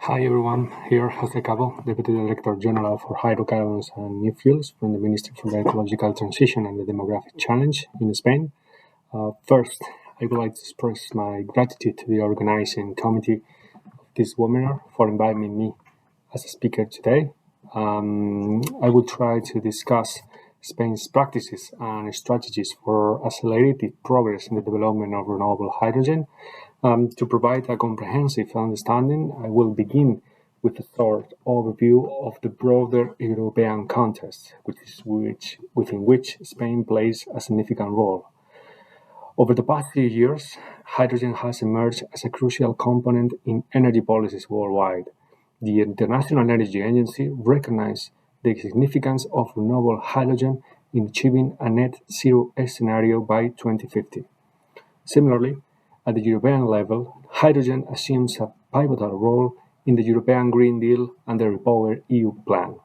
Hi everyone, here Jose Cabo, Deputy Director General for Hydrocarbons and New Fuels from the Ministry for the Ecological Transition and the Demographic Challenge in Spain. First, I would like to express my gratitude to the organizing committee of this webinar for inviting me as a speaker today. I will try to discuss Spain's practices and strategies for accelerated progress in the development of renewable hydrogen. To provide a comprehensive understanding, I will begin with a short overview of the broader European context, within which Spain plays a significant role. Over the past few years, hydrogen has emerged as a crucial component in energy policies worldwide. The International Energy Agency recognized the significance of renewable hydrogen in achieving a net zero scenario by 2050. Similarly, at the European level, hydrogen assumes a pivotal role in the European Green Deal and the REPowerEU plan.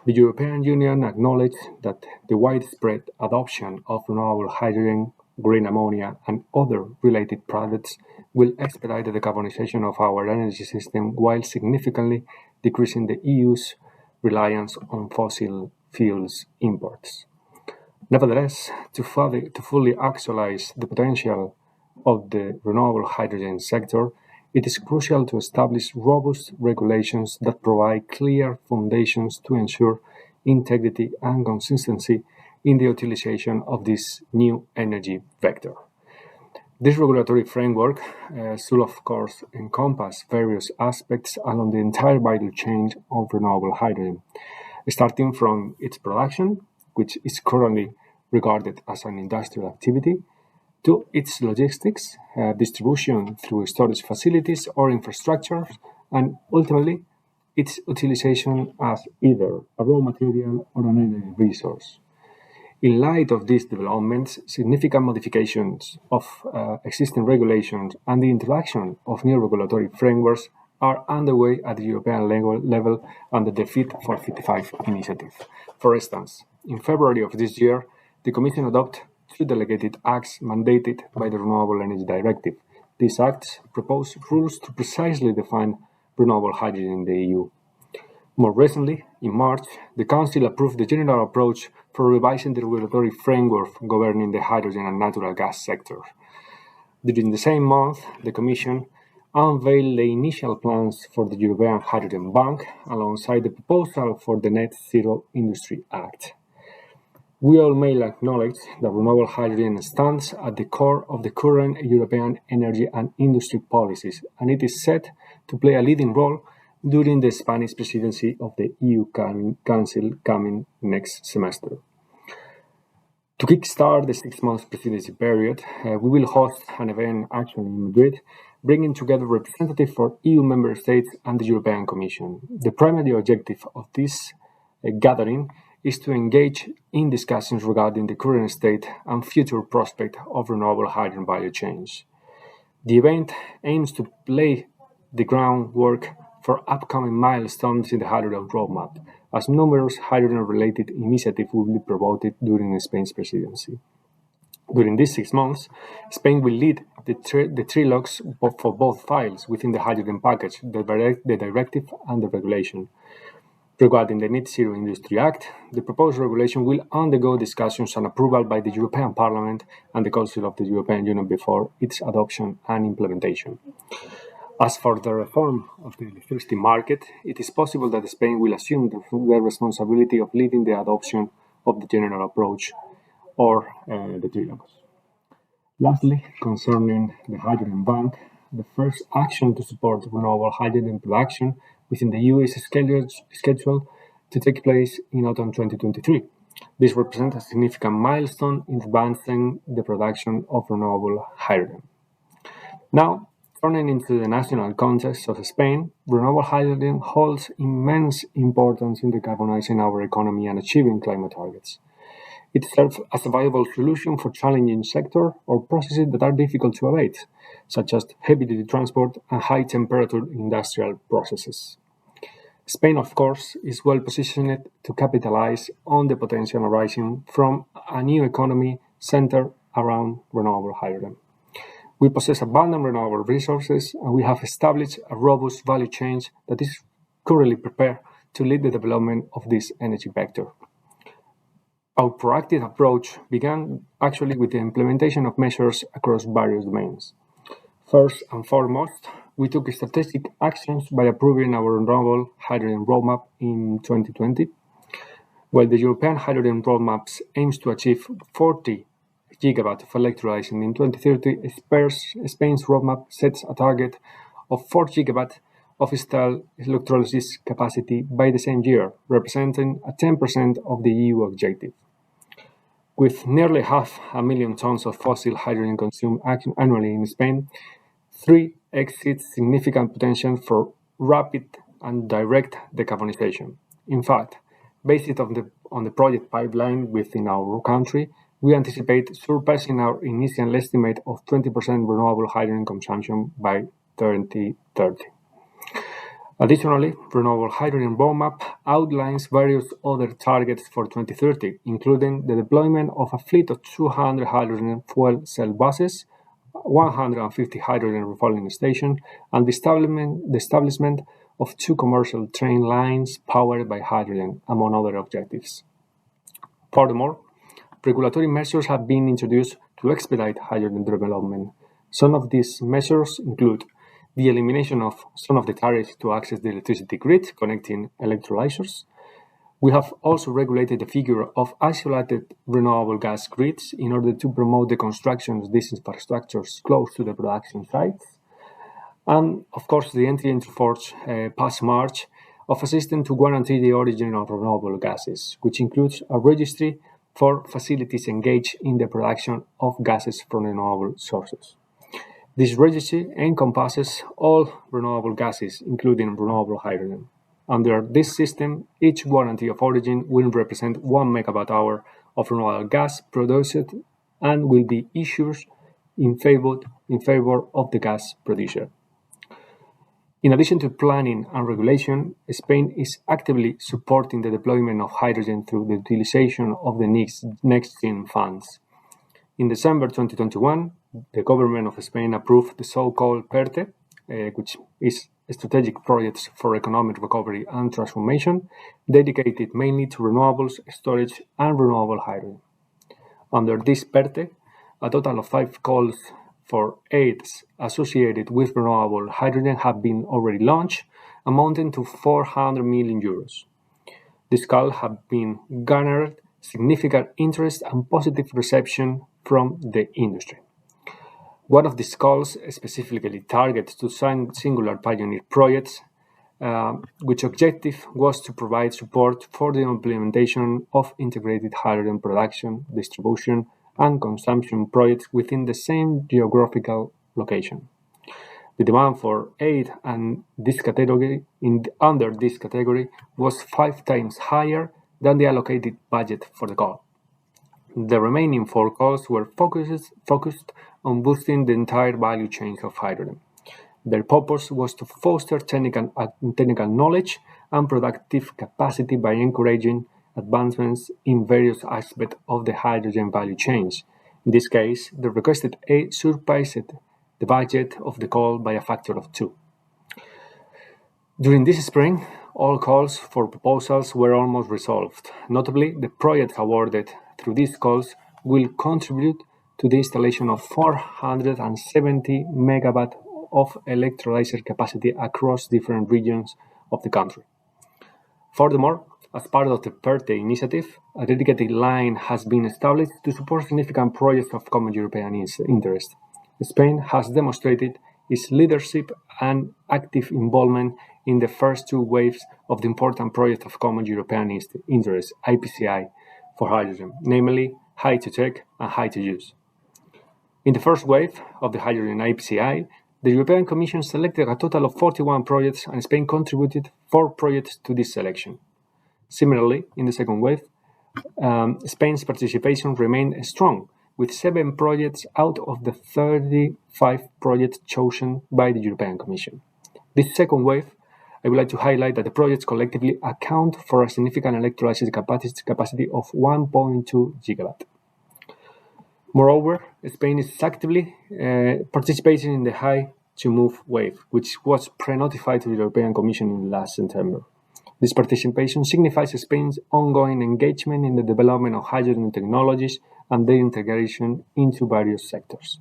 The European Union acknowledged that the widespread adoption of renewable hydrogen, green ammonia, and other related products will expedite the decarbonization of our energy system while significantly decreasing the EU's reliance on fossil fuels imports. Nevertheless, to fully actualize the potential of the renewable hydrogen sector, it is crucial to establish robust regulations that provide clear foundations to ensure integrity and consistency in the utilization of this new energy vector. This regulatory framework should, of course, encompass various aspects along the entire value chain of renewable hydrogen, starting from its production, which is currently regarded as an industrial activity, to its logistics, distribution through storage facilities or infrastructure, and ultimately its utilization as either a raw material or an energy resource. In light of these developments, significant modifications of existing regulations and the introduction of new regulatory frameworks are underway at the European level under the Fit for 55 initiative. For instance, in February of this year, the Commission adopted two delegated acts mandated by the Renewable Energy Directive. These acts propose rules to precisely define renewable hydrogen in the EU. More recently, in March, the Council approved the general approach for revising the regulatory framework governing the hydrogen and natural gas sectors. During the same month, the Commission unveiled the initial plans for the European Hydrogen Bank alongside the proposal for the Net Zero Industry Act. We all may acknowledge that renewable hydrogen stands at the core of the current European energy and industry policies, and it is set to play a leading role during the Spanish presidency of the EU Council coming next semester. To kickstart the 6-month presidency period, we will host an event actually in Madrid, bringing together representatives for EU member states and the European Commission. The primary objective of this gathering is to engage in discussions regarding the current state and future prospect of renewable hydrogen value chains. The event aims to lay the groundwork for upcoming milestones in the hydrogen roadmap, as numerous hydrogen-related initiatives will be promoted during Spain's presidency. During these 6 months, Spain will lead the trilogues for both files within the hydrogen package, the directive and the regulation. Regarding the Net Zero Industry Act, the proposed regulation will undergo discussions and approval by the European Parliament and the Council of the European Union before its adoption and implementation. As for the reform of the electricity market, it is possible that Spain will assume the responsibility of leading the adoption of the general approach or the trilogues. Lastly, concerning the Hydrogen Bank, the first action to support renewable hydrogen production within the EU is scheduled to take place in autumn 2023. This represents a significant milestone in advancing the production of renewable hydrogen. Now, turning into the national context of Spain, renewable hydrogen holds immense importance in decarbonizing our economy and achieving climate targets. It serves as a viable solution for challenging sectors or processes that are difficult to abate, such as heavy-duty transport and high-temperature industrial processes. Spain, of course, is well positioned to capitalize on the potential arising from a new economy centered around renewable hydrogen. We possess abundant renewable resources, and we have established a robust value chain that is currently prepared to lead the development of this energy vector. Our proactive approach began actually with the implementation of measures across various domains. First and foremost, we took strategic actions by approving our renewable hydrogen roadmap in 2020. While the European hydrogen roadmap aims to achieve 40 gigawatt of electrolyzing in 2030, Spain's roadmap sets a target of 4 gigawatt of installed electrolysis capacity by the same year, representing a 10% of the EU objective. With nearly 500,000 tons of fossil hydrogen consumed annually in Spain, 3 exceeds significant potential for rapid and direct decarbonization. In fact, based on the project pipeline within our country, we anticipate surpassing our initial estimate of 20% renewable hydrogen consumption by 2030. Additionally, renewable hydrogen roadmap outlines various other targets for 2030, including the deployment of a fleet of 200 hydrogen fuel cell buses, 150 hydrogen refueling stations, and the establishment of 2 commercial train lines powered by hydrogen, among other objectives. Furthermore, regulatory measures have been introduced to expedite hydrogen development. Some of these measures include the elimination of some of the tariffs to access the electricity grid connecting electrolyzers. We have also regulated the figure of isolated renewable gas grids in order to promote the construction of these infrastructures close to the production sites. And, of course, the entry into force past March of a system to guarantee the origin of renewable gases, which includes a registry for facilities engaged in the production of gases from renewable sources. This registry encompasses all renewable gases, including renewable hydrogen. Under this system, each guarantee of origin will represent 1 megawatt hour of renewable gas produced and will be issued in favor of the gas producer. In addition to planning and regulation, Spain is actively supporting the deployment of hydrogen through the utilization of the Next-Gen funds. In December 2021, the government of Spain approved the so-called PERTE, which is Strategic Projects for Economic Recovery and Transformation, dedicated mainly to renewables, storage, and renewable hydrogen. Under this PERTE, a total of 5 calls for aids associated with renewable hydrogen have been already launched, amounting to 400 million euros. These calls have been garnered significant interest and positive reception from the industry. One of these calls specifically targets to singular pioneer projects, which objective was to provide support for the implementation of integrated hydrogen production, distribution, and consumption projects within the same geographical location. The demand for aid and under this category was 5 times higher than the allocated budget for the call. The remaining 4 calls were focused on boosting the entire value chain of hydrogen. Their purpose was to foster technical knowledge and productive capacity by encouraging advancements in various aspects of the hydrogen value chains. In this case, the requested aid surpassed the budget of the call by a factor of 2. During this spring, all calls for proposals were almost resolved. Notably, the projects awarded through these calls will contribute to the installation of 470 megawatt of electrolyzer capacity across different regions of the country. Furthermore, as part of the PERTE initiative, a dedicated line has been established to support significant projects of common European interest. Spain has demonstrated its leadership and active involvement in the first 2 waves of the important project of common European interest, IPCEI, for hydrogen, namely Hy2Tech and Hy2Use. In the first wave of the hydrogen IPCEI, the European Commission selected a total of 41 projects, and Spain contributed 4 projects to this selection. Similarly, in the second wave, Spain's participation remained strong, with 7 projects out of the 35 projects chosen by the European Commission. This second wave, I would like to highlight that the projects collectively account for a significant electrolysis capacity of 1.2 gigawatt. Moreover, Spain is actively participating in the High to Move wave, which was pre-notified to the European Commission in last September. This participation signifies Spain's ongoing engagement in the development of hydrogen technologies and their integration into various sectors.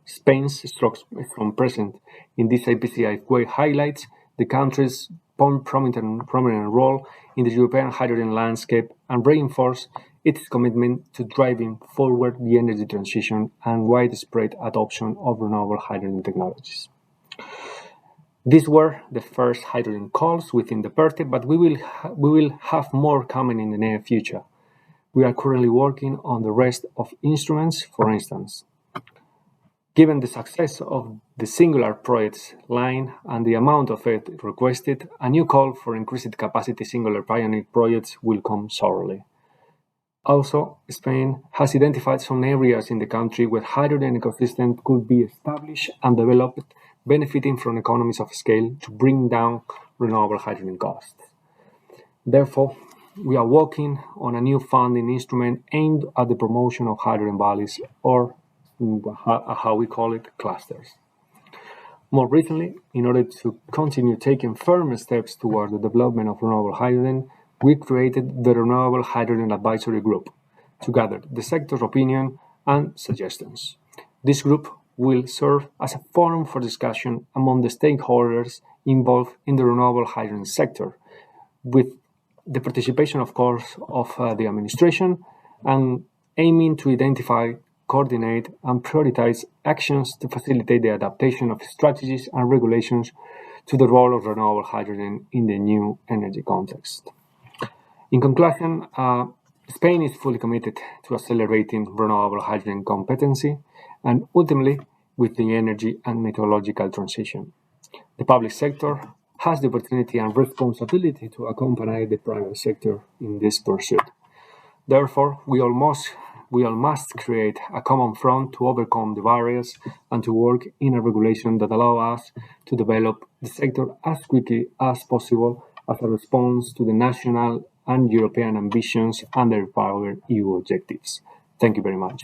Spain's strong presence in this IPCI way highlights the country's prominent role in the European hydrogen landscape and reinforces its commitment to driving forward the energy transition and widespread adoption of renewable hydrogen technologies. These were the first hydrogen calls within the party, but we will have more coming in the near future. We are currently working on the rest of instruments, for instance. Given the success of the singular projects line and the amount of it requested, a new call for increased capacity singular pioneer projects will come shortly. Also, Spain has identified some areas in the country where hydrogen ecosystem could be established and developed, benefiting from economies of scale to bring down renewable hydrogen costs. Therefore, we are working on a new funding instrument aimed at the promotion of hydrogen valleys, or how we call it, clusters. More recently, in order to continue taking firm steps toward the development of renewable hydrogen, we created the Renewable Hydrogen Advisory Group to gather the sector's opinion and suggestions. This group will serve as a forum for discussion among the stakeholders involved in the renewable hydrogen sector, with the participation, of course, of the administration, and aiming to identify, coordinate, and prioritize actions to facilitate the adaptation of strategies and regulations to the role of renewable hydrogen in the new energy context. In conclusion, Spain is fully committed to accelerating renewable hydrogen competency and ultimately with the energy and methodological transition. The public sector has the opportunity and responsibility to accompany the private sector in this pursuit. Therefore, we all must create a common front to overcome the barriers and to work in a regulation that allows us to develop the sector as quickly as possible as a response to the national and European ambitions and the required EU objectives. Thank you very much.